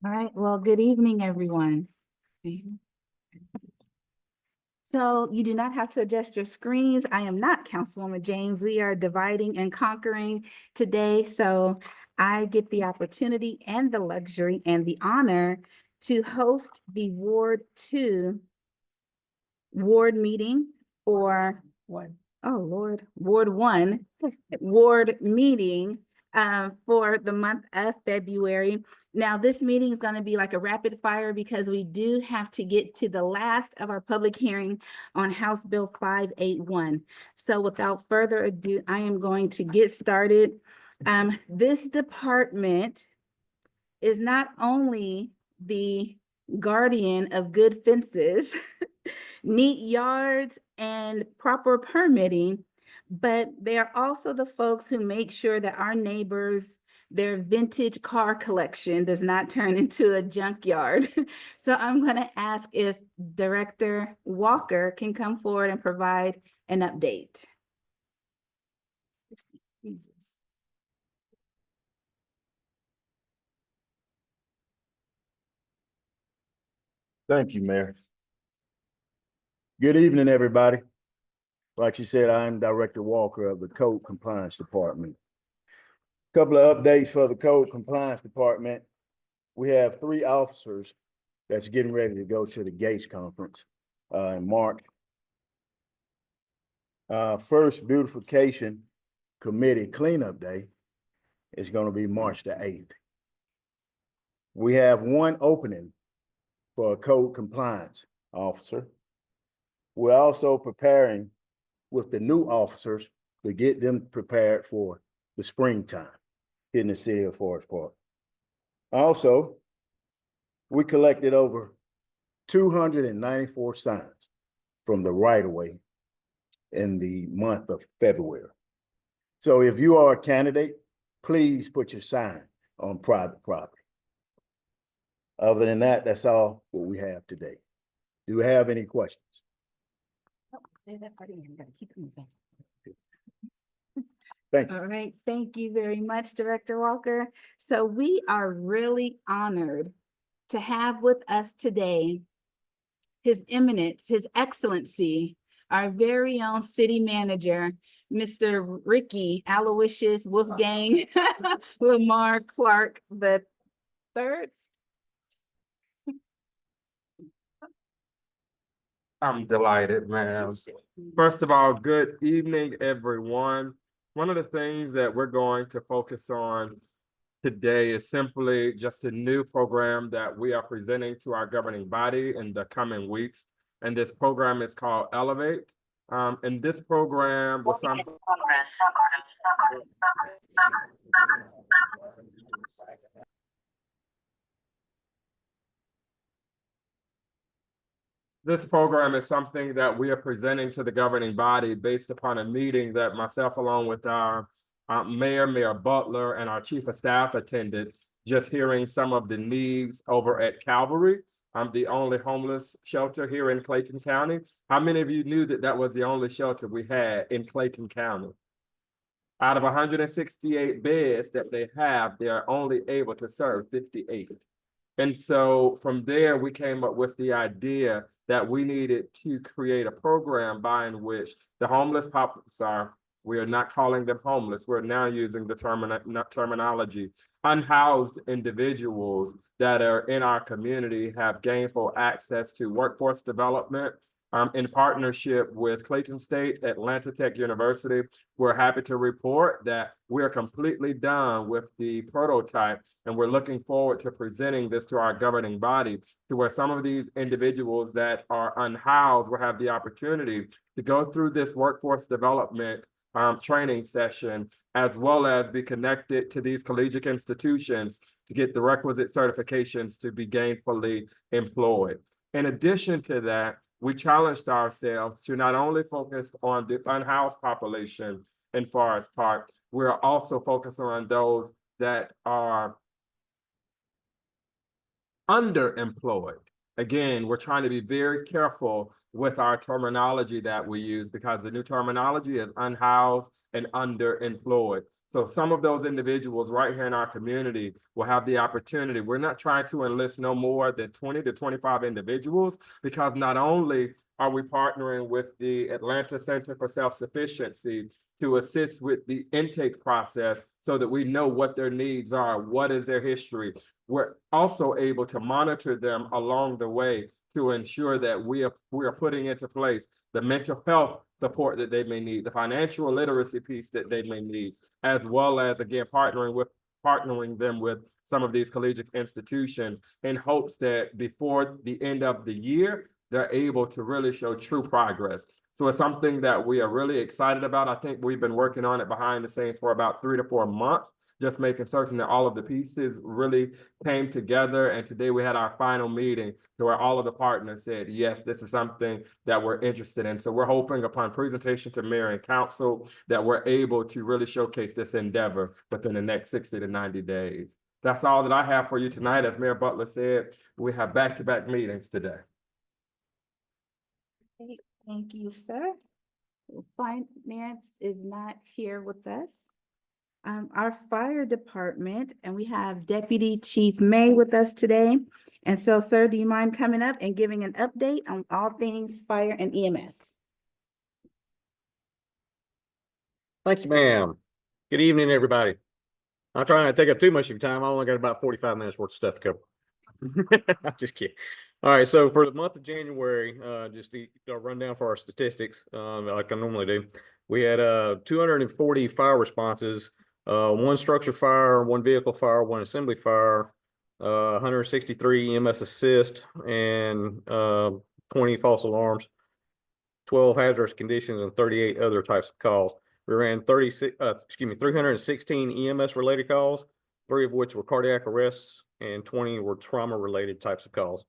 All right, well, good evening, everyone. So you do not have to adjust your screens. I am not Councilwoman James. We are dividing and conquering today. So I get the opportunity and the luxury and the honor to host the Ward 2 ward meeting for Ward 1 ward meeting for the month of February. Now, this meeting is going to be like a rapid fire because we do have to get to the last of our public hearing on House Bill 581. So without further ado, I am going to get started. This department is not only the guardian of good fences, neat yards, and proper permitting, but they are also the folks who make sure that our neighbors, their vintage car collection does not turn into a junkyard. So I'm going to ask if Director Walker can come forward and provide an update. Thank you, Mayor. Good evening, everybody. Like you said, I'm Director Walker of the Code Compliance Department. Couple of updates for the Code Compliance Department. We have 3 officers that's getting ready to go to the Gates Conference in March. First Beautification Committee Cleanup Day is going to be March the 8th. We have 1 opening for a code compliance officer. We're also preparing with the new officers to get them prepared for the springtime in the city of Forest Park. Also, we collected over 294 signs from the right-of-way in the month of February. So if you are a candidate, please put your sign on private property. Other than that, that's all what we have today. Do we have any questions? Say that part again. Gotta keep it moving. Thank you. All right, thank you very much, Director Walker. So we are really honored to have with us today His Eminence, His Excellency, our very own City Manager, Mr. Ricky Aloysius Wolfgang Lamar Clark the third. I'm delighted, ma'am. First of all, good evening, everyone. One of the things that we're going to focus on today is simply just a new program that we are presenting to our governing body in the coming weeks. And this program is called Elevate. And this program was some. This program is something that we are presenting to the governing body based upon a meeting that myself, along with our Mayor Butler, and our Chief of Staff attended, just hearing some of the needs over at Calvary. The only homeless shelter here in Clayton County. How many of you knew that that was the only shelter we had in Clayton County? Out of 168 beds that they have, they are only able to serve 58. And so from there, we came up with the idea that we needed to create a program by in which the homeless we are not calling them homeless. We're now using the terminology. Unhoused individuals that are in our community have gainful access to workforce development. In partnership with Clayton State, Atlanta Tech University, we're happy to report that we're completely done with the prototype, and we're looking forward to presenting this to our governing body, to where some of these individuals that are unhoused will have the opportunity to go through this workforce development training session, as well as be connected to these collegiate institutions to get the requisite certifications to be gainfully employed. In addition to that, we challenged ourselves to not only focus on the unhoused population in Forest Park, we're also focusing on those that are underemployed. Again, we're trying to be very careful with our terminology that we use, because the new terminology is unhoused and underemployed. So some of those individuals right here in our community will have the opportunity. We're not trying to enlist no more than 20 to 25 individuals, because not only are we partnering with the Atlanta Center for Self-Sufficiency to assist with the intake process so that we know what their needs are, what is their history. We're also able to monitor them along the way to ensure that we are putting into place the mental health support that they may need, the financial literacy piece that they may need, as well as, again, partnering them with some of these collegiate institutions in hopes that before the end of the year, they're able to really show true progress. So it's something that we are really excited about. I think we've been working on it behind the scenes for about 3 to 4 months, just making certain that all of the pieces really came together. And today we had our final meeting where all of the partners said, yes, this is something that we're interested in. So we're hoping upon presentation to mayor and council that we're able to really showcase this endeavor within the next 60 to 90 days. That's all that I have for you tonight. As Mayor Butler said, we have back-to-back meetings today. Thank you, sir. Finance is not here with us. Our fire department, and we have Deputy Chief May with us today. And so, sir, do you mind coming up and giving an update on all things fire and EMS? Thank you, ma'am. Good evening, everybody. I'm trying to take up too much of your time. I only got about 45 minutes worth of stuff to cover. I'm just kidding. All right, so for the month of January, just to run down for our statistics, like I normally do, we had 240 fire responses, 1 structure fire, 1 vehicle fire, 1 assembly fire, 163 EMS assist, and 20 false alarms, 12 hazardous conditions, and 38 other types of calls. We ran 316 EMS related calls, 3 of which were cardiac arrests, and 20 were trauma related types of calls.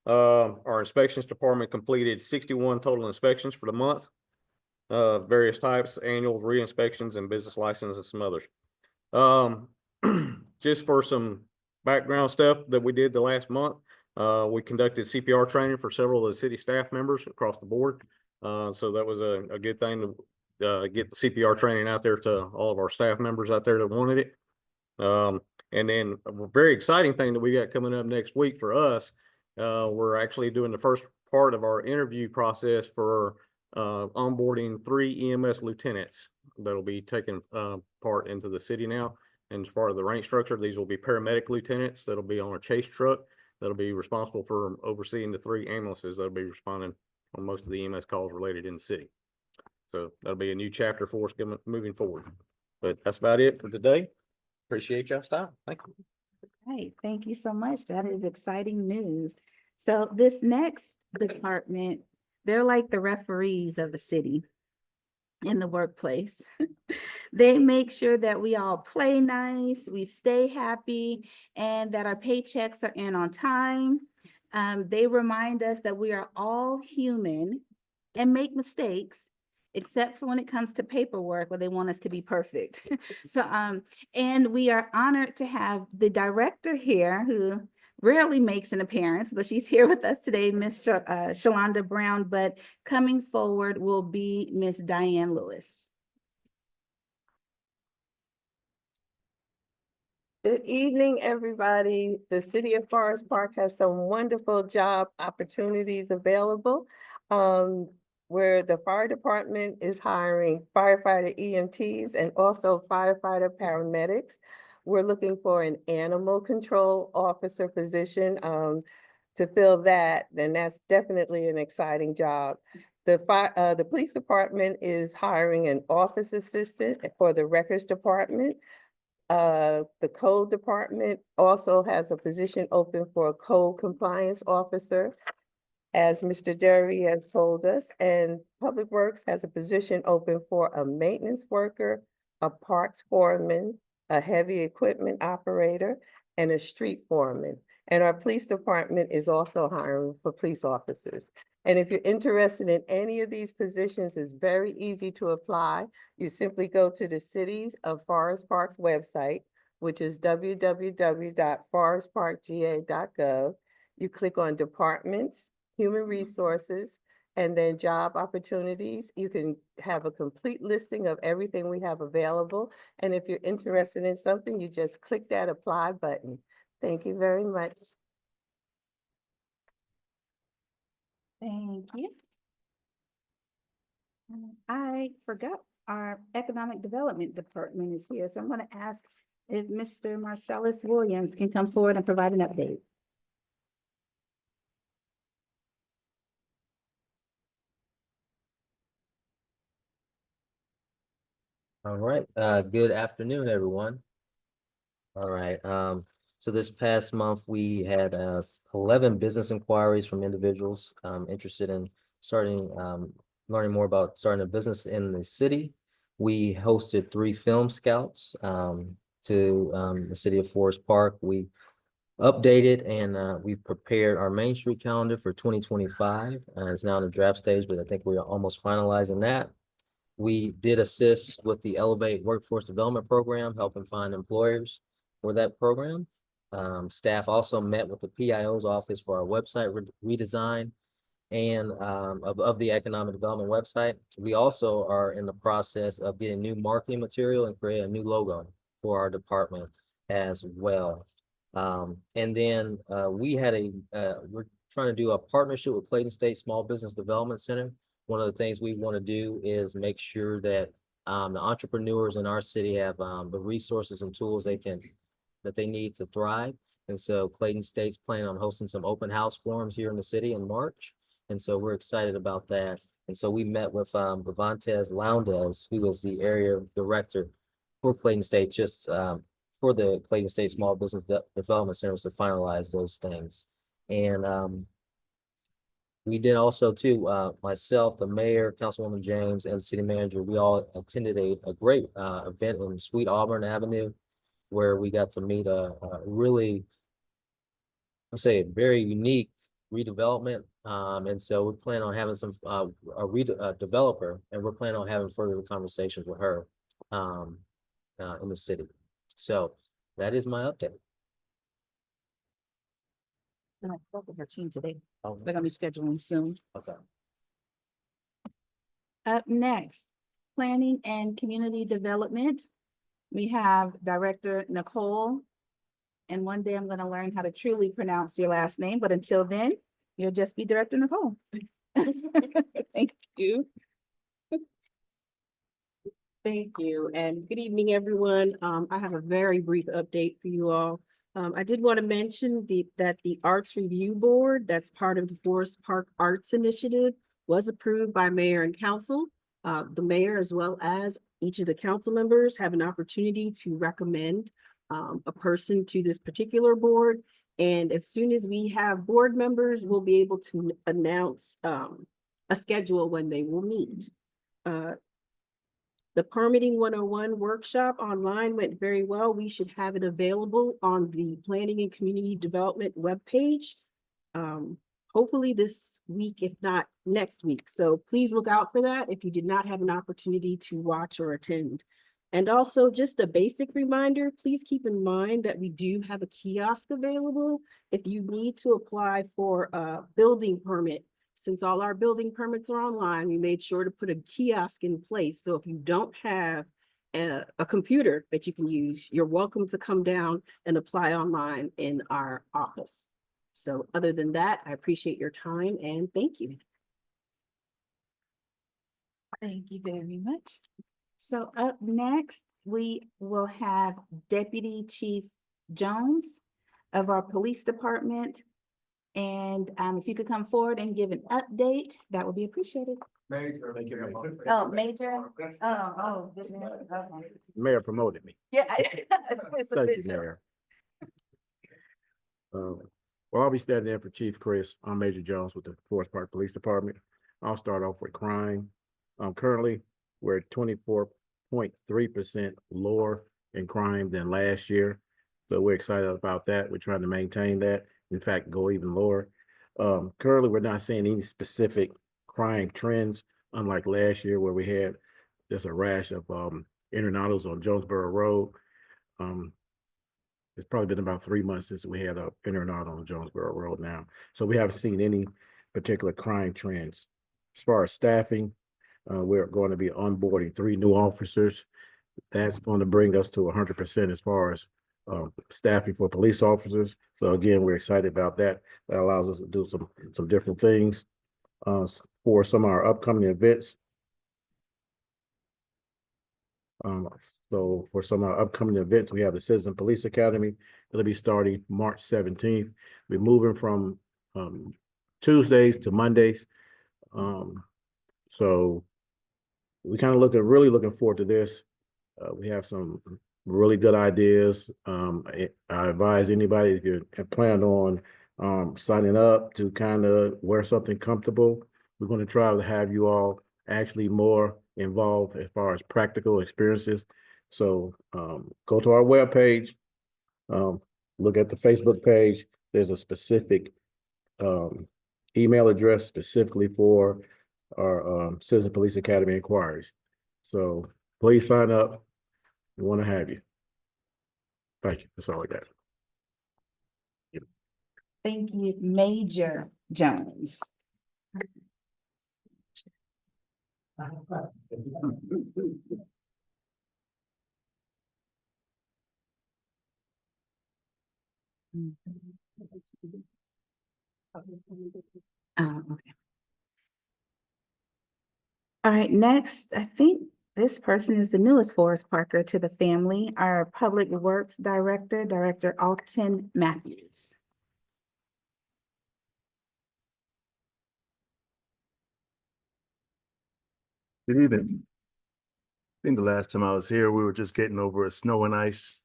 Our inspections department completed 61 total inspections for the month, various types, annuals, re-inspections, and business license, and some others. Just for some background stuff that we did the last month, we conducted CPR training for several of the city staff members across the board. So that was a good thing to get the CPR training out there to all of our staff members out there that wanted it. And then a very exciting thing that we got coming up next week for us, we're actually doing the first part of our interview process for onboarding 3 EMS lieutenants that'll be taking part into the city now. And as part of the rank structure, these will be paramedic lieutenants that'll be on a chase truck that'll be responsible for overseeing the 3 ambulances that'll be responding on most of the EMS calls related in the city. So that'll be a new chapter for us moving forward. But that's about it for today. Appreciate y'all's time. Thank you. Right, thank you so much. That is exciting news. So this next department, they're like the referees of the city in the workplace. They make sure that we all play nice, we stay happy, and that our paychecks are in on time. They remind us that we are all human and make mistakes, except for when it comes to paperwork where they want us to be perfect. So, and we are honored to have the director here who rarely makes an appearance, but she's here with us today, Miss Shalonda Brown, but coming forward will be Miss Diane Lewis. Good evening, everybody. The City of Forest Park has some wonderful job opportunities available. Where the fire department is hiring firefighter EMTs and also firefighter paramedics. We're looking for an animal control officer position to fill that. Then that's definitely an exciting job. The police department is hiring an office assistant for the records department. The code department also has a position open for a code compliance officer, as Mr. Derry has told us, and Public Works has a position open for a maintenance worker, a parks foreman, a heavy equipment operator, and a street foreman. And our police department is also hiring for police officers. And if you're interested in any of these positions, it's very easy to apply. You simply go to the City of Forest Park's website, which is www.forestparkga.gov. You click on Departments, Human Resources, and then job opportunities. You can have a complete listing of everything we have available. And if you're interested in something, you just click that apply button. Thank you very much. Thank you. I forgot our Economic Development Department is here, so I'm going to ask if Mr. Marsellas Williams can come forward and provide an update. All right, good afternoon, everyone. All right, so this past month, we had 11 business inquiries from individuals interested in starting, learning more about starting a business in the city. We hosted 3 film scouts to the city of Forest Park. We updated and we've prepared our Main Street calendar for 2025. It's now in the draft stage, but I think we're almost finalizing that. We did assist with the Elevate Workforce Development Program, helping find employers for that program. Staff also met with the PIO's office for our website redesign and of the economic development website. We also are in the process of getting new marketing material and create a new logo for our department as well. And then we had we're trying to do a partnership with Clayton State Small Business Development Center. One of the things we want to do is make sure that the entrepreneurs in our city have the resources and tools that they need to thrive. And so Clayton State's planning on hosting some open house forums here in the city in March. And so we're excited about that. And so we met with Vivantes Loundes, who is the area director for Clayton State, just for the Clayton State Small Business Development Centers to finalize those things. And we did also too, myself, the mayor, Councilwoman James, and the city manager, we all attended a great event in Sweet Auburn Avenue, where we got to meet a really, I'd say, a very unique redevelopment. And so we plan on having some a developer, and we're planning on having further conversations with her in the city. So that is my update. And I spoke with her team today. They're gonna be scheduling soon. Okay. Up next, Planning and Community Development. We have Director Nicole. And one day I'm gonna learn how to truly pronounce your last name, but until then, you'll just be Director Nicole. Thank you. Thank you, and good evening, everyone. I have a very brief update for you all. I did want to mention that the Arts Review Board, that's part of the Forest Park Arts Initiative, was approved by Mayor and Council. The mayor, as well as each of the council members, have an opportunity to recommend a person to this particular board. And as soon as we have board members, we'll be able to announce a schedule when they will meet. The Permitting 101 workshop online went very well. We should have it available on the Planning and Community Development webpage. Hopefully this week, if not next week. So please look out for that if you did not have an opportunity to watch or attend. And also just a basic reminder, please keep in mind that we do have a kiosk available if you need to apply for a building permit. Since all our building permits are online, we made sure to put a kiosk in place. So if you don't have a computer that you can use, you're welcome to come down and apply online in our office. So other than that, I appreciate your time and thank you. Thank you very much. So up next, we will have Deputy Chief Jones of our police department. And if you could come forward and give an update, that would be appreciated. Major. Oh, Major? Oh, goodness. Okay. Mayor promoted me. Yeah. Thank you, Mayor. Well, I'll be standing in for Chief Chris. I'm Major Jones with the Forest Park Police Department. I'll start off with crime. Currently, we're at 24.3% lower in crime than last year. So we're excited about that. We're trying to maintain that. In fact, go even lower. Currently, we're not seeing any specific crime trends, unlike last year where we had just a rash of internautos on Jonesboro Road. It's probably been about 3 months since we had a internauto on Jonesboro Road now. So we haven't seen any particular crime trends As far as staffing, we're going to be onboarding 3 new officers. That's going to bring us to 100% as far as staffing for police officers. So again, we're excited about that. That allows us to do some different things for some of our upcoming events. So for some of our upcoming events, we have the Citizen Police Academy. It'll be starting March 17th. We're moving from Tuesdays to Mondays. So we kind of really looking forward to this. We have some really good ideas. I advise anybody if you have planned on signing up to kind of wear something comfortable. We're going to try to have you all actually more involved as far as practical experiences. So go to our webpage, look at the Facebook page. There's a specific email address specifically for our Citizen Police Academy inquiries. So please sign up. We want to have you. Thank you. That's all I got. Thank you, Major Jones. Okay. All right, next, I think this person is the newest Forest Parker to the family, our Public Works Director, Director Alton Matthews. Good evening. I think the last time I was here, we were just getting over a snow and ice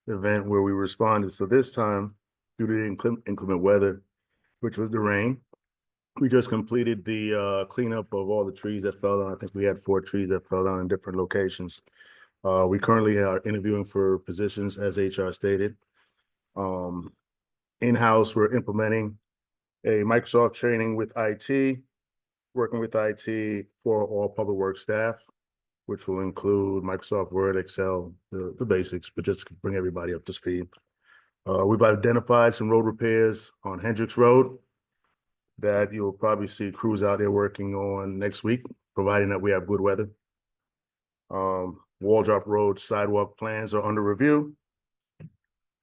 event where we responded. So this time, due to the inclement weather, which was the rain, we just completed the cleanup of all the trees that fell down. I think we had 4 trees that fell down in different locations. We currently are interviewing for positions, as HR stated. In-house, we're implementing a Microsoft training with IT, working with IT for all public works staff, which will include Microsoft Word, Excel, the basics, but just to bring everybody up to speed. We've identified some road repairs on Hendricks Road that you'll probably see crews out there working on next week, providing that we have good weather. Wall Drop Road sidewalk plans are under review.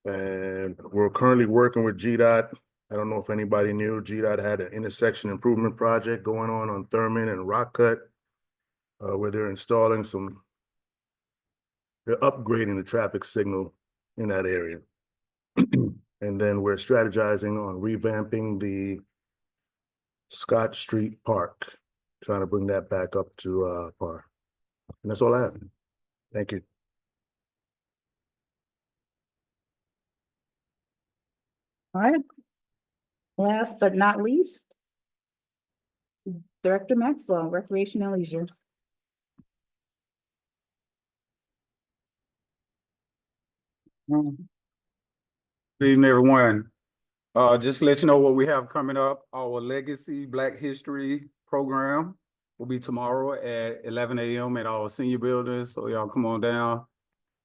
And we're currently working with GDOT. I don't know if anybody knew, GDOT had an intersection improvement project going on Thurman and Rock Cut, where they're upgrading the traffic signal in that area. And then we're strategizing on revamping the Scott Street Park, trying to bring that back up to par. And that's all I have. Thank you. All right. Last but not least, Director Maxwell, Recreation and Leisure. Good evening, everyone. Just to let you know what we have coming up. Our Legacy Black History program will be tomorrow at 11 a.m. at our senior building. So y'all come on down.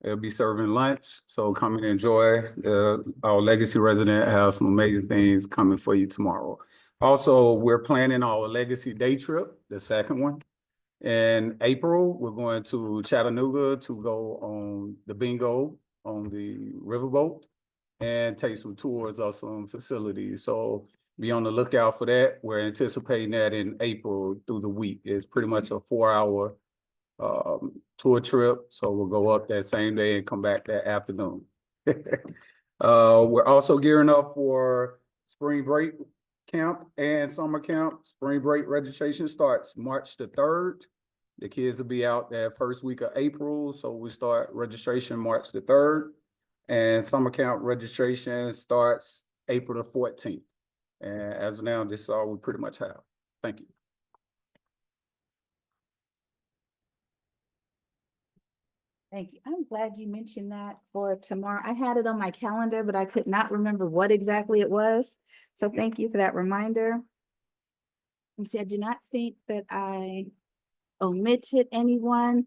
They'll be serving lunch. So come and enjoy. Our Legacy resident has some amazing things coming for you tomorrow. Also, we're planning our Legacy Day Trip, the second one. In April, we're going to Chattanooga to go on the bingo on the riverboat and take some tours of some facilities. So be on the lookout for that. We're anticipating that in April through the week. It's pretty much a 4-hour tour trip. So we'll go up that same day and come back that afternoon. We're also gearing up for spring break camp and summer camp. Spring break registration starts March the 3rd. The kids will be out that first week of April. So we start registration March the 3rd. And summer camp registration starts April the 14th. And as of now, this is all we pretty much have. Thank you. Thank you. I'm glad you mentioned that for tomorrow. I had it on my calendar, but I could not remember what exactly it was. So thank you for that reminder. You see, I do not think that I omitted anyone.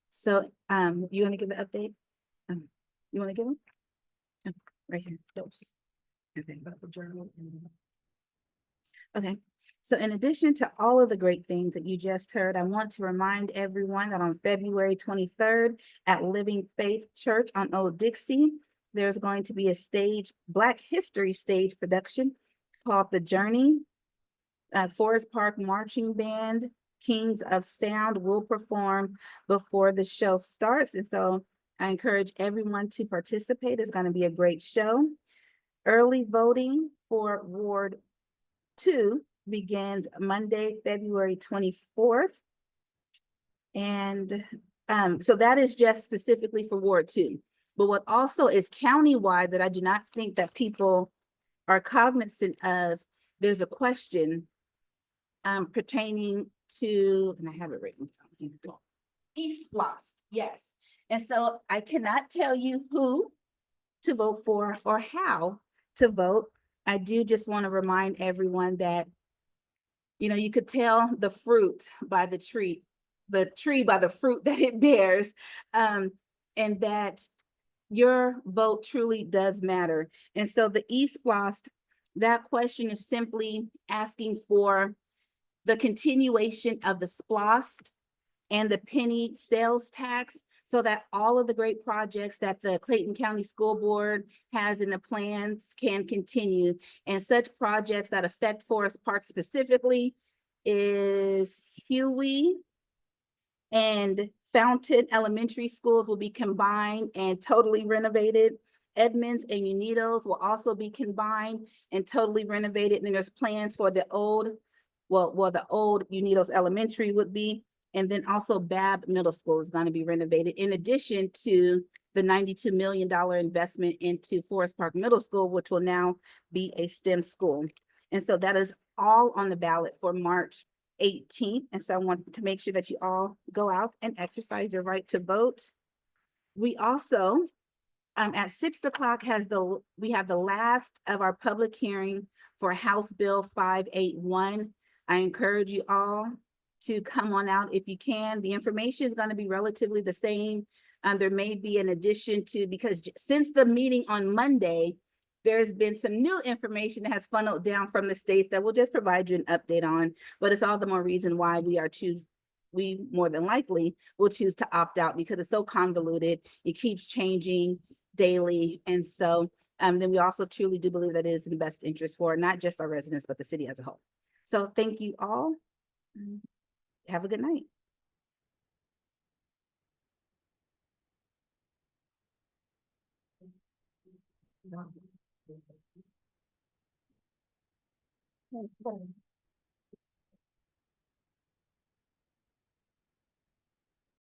So you want to give the update? You want to give them? Right here. Those. Okay, about the journal. Okay. So in addition to all of the great things that you just heard, I want to remind everyone that on February 23rd at Living Faith Church on Old Dixie, there's going to be a Black History stage production called The Journey. Forest Park Marching Band, Kings of Sound will perform before the show starts. And so I encourage everyone to participate. It's going to be a great show. Early voting for Ward 2 begins Monday, February 24th. And so that is just specifically for Ward 2. But what also is countywide that I do not think that people are cognizant of, there's a question pertaining to, and I have it written down here, East Lost, yes. And so I cannot tell you who to vote for or how to vote. I do just want to remind everyone that, you know, you could tell the fruit by the tree by the fruit that it bears, and that your vote truly does matter. And so the East Lost, that question is simply asking for the continuation of the SPLOST and the penny sales tax so that all of the great projects that the Clayton County School Board has in the plans can continue. And such projects that affect Forest Park specifically is Huey and Fountain Elementary Schools will be combined and totally renovated. Edmonds and Unidos will also be combined and totally renovated. And then there's plans for the old, the old Unidos Elementary would be, and then also Babb Middle School is going to be renovated, in addition to the $92 million investment into Forest Park Middle School, which will now be a STEM school. And so that is all on the ballot for March 18th. And so I want to make sure that you all go out and exercise your right to vote. We also, at 6 o'clock we have the last of our public hearing for House Bill 581. I encourage you all to come on out if you can. The information is going to be relatively the same. There may be an addition to, because since the meeting on Monday, there's been some new information that has funneled down from the states that we'll just provide you an update on, but it's all the more reason why we more than likely will choose to opt out, because it's so convoluted. It keeps changing daily. And so then we also truly do believe that it is in the best interest for not just our residents, but the city as a whole. So thank you all. Have a good night.